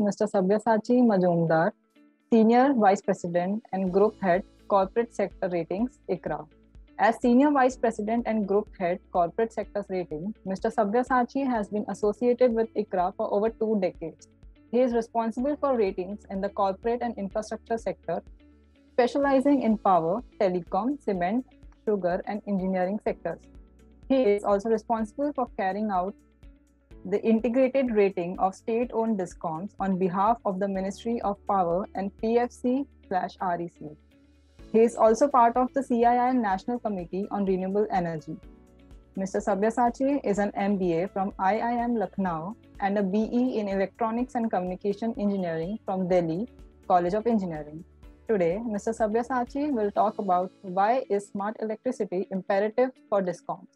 Mr. Sabyasachi Majumdar, Senior Vice President and Group Head, Corporate Sector Ratings, ICRA. As Senior Vice President and Group Head, Corporate Sectors Rating, Mr. Sabyasachi has been associated with ICRA for over 2 decades. He is responsible for ratings in the corporate and infrastructure sector, specializing in power, telecom, cement, sugar, and engineering sectors. He is also responsible for carrying out the integrated rating of state-owned DISCOMs on behalf of the Ministry of Power and PFC/REC. He is also part of the CII National Committee on Renewable Energy. Mr. Sabyasachi is an MBA from IIM Lucknow and a BE in Electronics and Communication Engineering from Delhi College of Engineering. Today, Mr. Sabyasachi will talk about why is smart electricity imperative for DISCOMs.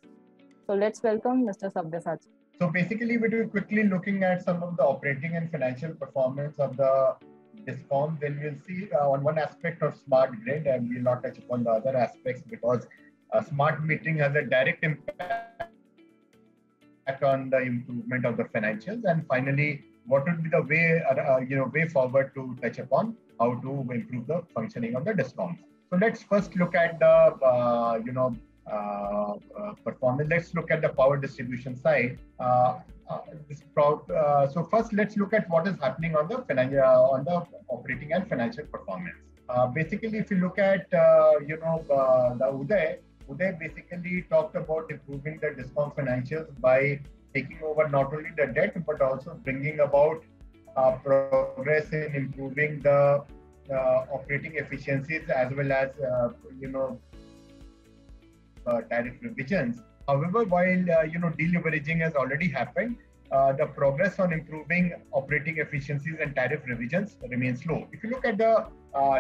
So let's welcome Mr. Sabyasachi. So basically, we will quickly looking at some of the operating and financial performance of the DISCOM. Then we'll see on one aspect of smart grid, and we'll not touch upon the other aspects because smart metering has a direct impact on the improvement of the financials. And finally, what would be the way forward to touch upon how to improve the functioning of the DISCOMs. So let's first look at the performance. Let's look at the power distribution side. So first, let's look at what is happening on the operating and financial performance. Basically, if you look at the Uday basically talked about improving the DISCOM financials by taking over not only the debt but also bringing about progress in improving the operating efficiencies as well as tariff revisions. However, while deleveraging has already happened, the progress on improving operating efficiencies and tariff revisions remains slow. If you look at the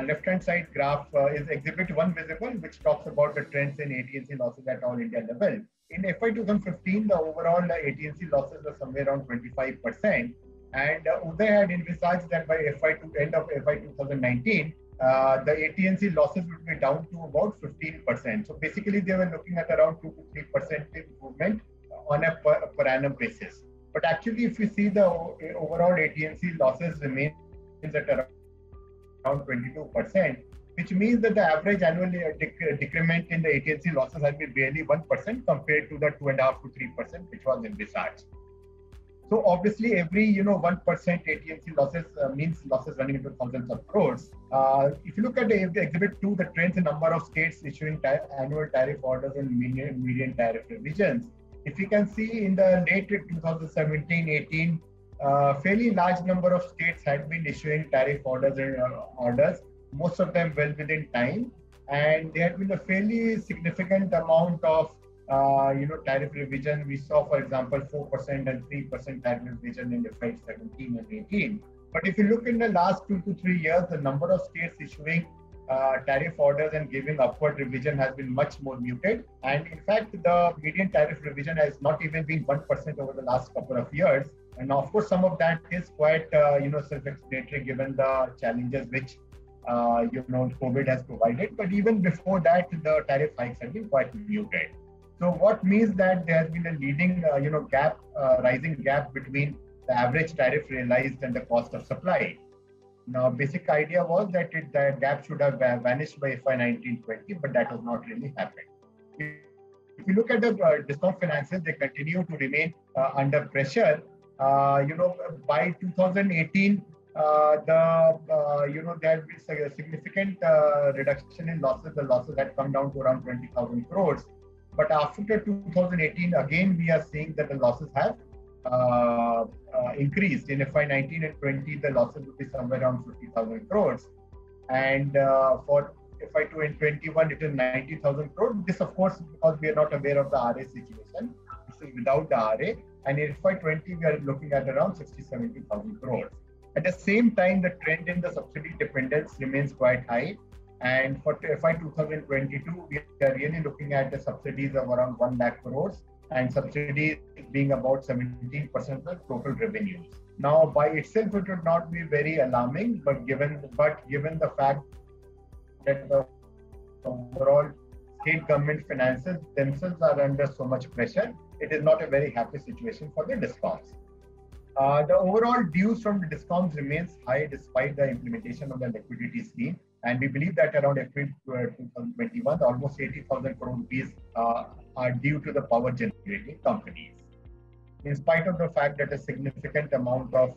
left-hand side graph, is Exhibit 1 visible, which talks about the trends in AT&C losses at all India level. In FY 2015, the overall AT&C losses were somewhere around 25%, and Uday had envisaged that by end of FY 2019, the AT&C losses would be down to about 15%. So basically, they were looking at around 2 to 3% improvement on a per annum basis. But actually, if you see the overall AT&C losses remain at around 22%, which means that the average annual decrement in the AT&C losses has been barely 1% compared to the 2.5 to 3% which was envisaged. So obviously, every 1% AT&C losses means losses running into thousands of crores. If you look at the Exhibit 2, the trends in number of states issuing annual tariff orders and median tariff revisions. If you can see in the late 2017-18, fairly large number of states had been issuing tariff orders, most of them well within time, and there had been a fairly significant amount of tariff revision. We saw, for example, 4% and 3% tariff revision in FY 17 and 18. But if you look in the last 2 to 3 years, the number of states issuing tariff orders and giving upward revision has been much more muted. And in fact, the median tariff revision has not even been 1% over the last couple of years. And of course, some of that is quite self-explanatory given the challenges which COVID has provided. But even before that, the tariff hikes have been quite muted. So what means that there has been a leading rising gap between the average tariff realized and the cost of supply. Now, basic idea was that the gap should have vanished by FY 19-20, but that has not really happened. If you look at the DISCOM finances, they continue to remain under pressure. By 2018, there had been a significant reduction in losses. The losses had come down to around 20,000 crores. But after 2018, again, we are seeing that the losses have increased. In FY 19 and 20, the losses would be somewhere around 50,000 crores. And for FY 2 and 21, it is 90,000 crores. This, of course, because we are not aware of the RA situation. This is without the RA. And in FY 20, we are looking at around 60,000-70,000 crores. At the same time, the trend in the subsidy dependence remains quite high. And for FY 2022, we are really looking at the subsidies of around 1 lakh crores and subsidies being about 17% of the total revenues. Now, by itself, it would not be very alarming, but given the fact that the overall state government finances themselves are under so much pressure, it is not a very happy situation for the DISCOMs. The overall dues from the DISCOMs remains high despite the implementation of the liquidity scheme. And we believe that around April 2021, almost 80,000 crore rupees are due to the power generating companies. In spite of the fact that a significant amount of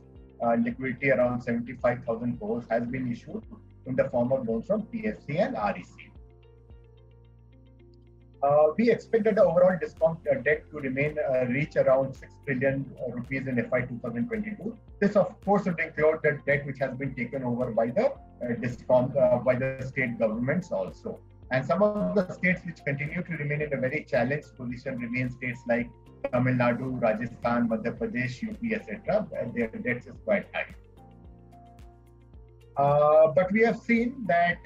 liquidity, around 75,000 crores, has been issued in the form of loans from PFC and REC. We expect that the overall discount debt to remain reach around 6 trillion rupees in FY 2022. This, of course, would include the debt which has been taken over by the by the state governments also. And some of the states which continue to remain in a very challenged position remain states like Tamil Nadu, Rajasthan, Madhya Pradesh, UP, etc. Their debts is quite high. But we have seen that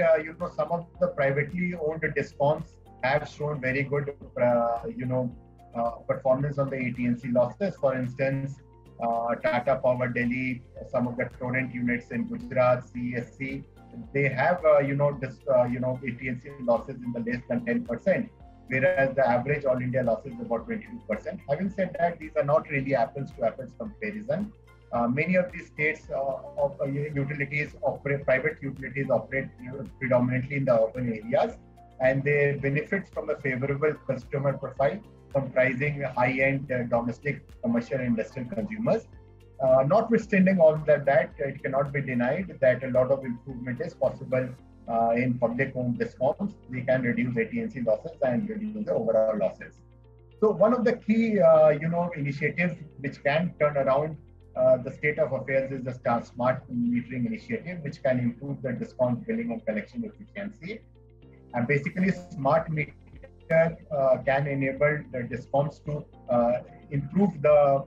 some of the privately owned DISCOMs have shown very good performance on the AT&C losses. For instance, Tata Power Delhi, some of the Torrent units in Gujarat, CSC, they have AT&C losses in the less than 10%, whereas the average all India losses is about 22%. Having said that, these are not really apples to apples comparison. Many of these states utilities operate, private utilities operate predominantly in the urban areas, and they benefit from a favorable customer profile comprising high-end domestic, commercial, and industrial consumers. Notwithstanding all that, it cannot be denied that a lot of improvement is possible in public-owned DISCOMs. They can reduce AT&C losses and reduce the overall losses. So one of the key, initiatives which can turn around the state of affairs is the Smart Metering Initiative, which can improve the DISCOM billing and collection efficiency. And basically, smart meter can enable the DISCOMs to improve the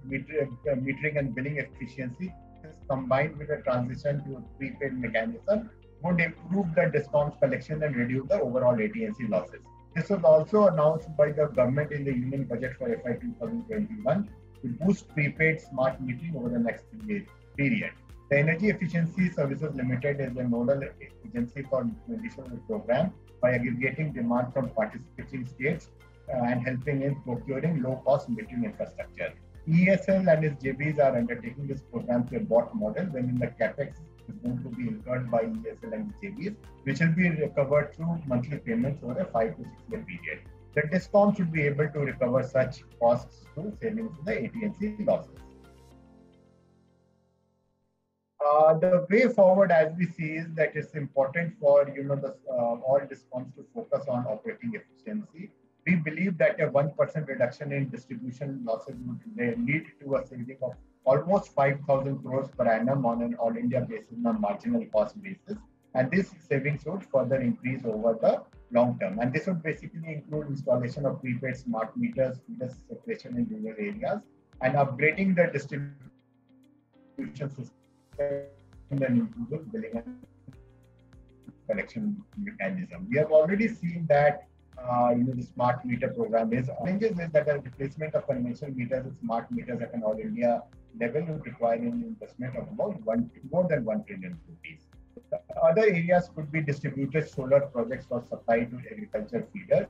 metering and billing efficiency. This, combined with a transition to a prepaid mechanism, would improve the DISCOM's collection and reduce the overall AT&C losses. This was also announced by the government in the Union Budget for FY 2021 to boost prepaid smart metering over the next 3 year period. The Energy Efficiency Services Limited is a nodal agency for implementation of the program by aggregating demand from participating states and helping in procuring low-cost metering infrastructure. ESL and its JVs are undertaking this program through a bot model, wherein the capex is going to be incurred by ESL and its JVs, which will be recovered through monthly payments over a 5 to 6 year period. The DISCOM should be able to recover such costs through savings in the AT&C losses. The way forward, as we see, is that it's important for all DISCOMs to focus on operating efficiency. We believe that a 1% reduction in distribution losses would lead to a saving of almost 5,000 crores per annum on an all India basis on a marginal cost basis. And this savings would further increase over the long term. And this would basically include installation of prepaid smart meters, less separation in rural areas, and upgrading the distribution system and improving billing and collection mechanism. We have already seen that the smart meter program is challenges is that the replacement of conventional meters with smart meters at an all India level would require an investment of about more than 1 trillion rupees. Other areas could be distributed solar projects for supply to agriculture feeders.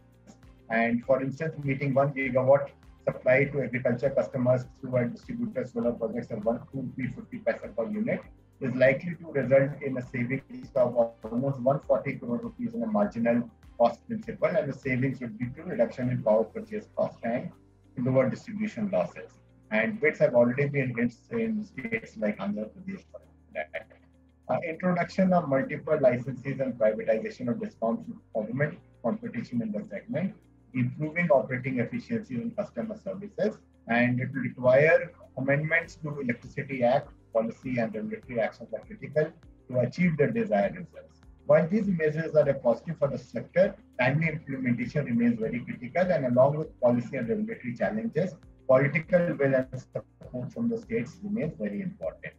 And for instance, meeting 1 gigawatt supply to agriculture customers through a distributed solar projects of 1.50 per unit is likely to result in a savings of almost 140 crore rupees in a marginal cost principle, and the savings would lead to reduction in power purchase cost and lower distribution losses. And bids have already been hit in states like Andhra Pradesh for that. Introduction of multiple licenses and privatization of DISCOMs to augment competition in the segment, improving operating efficiency in customer services, and it will require amendments to Electricity Act. Policy and regulatory actions are critical to achieve the desired results. While these measures are a positive for the sector, timely implementation remains very critical, and along with policy and regulatory challenges, political will and support from the states remains very important.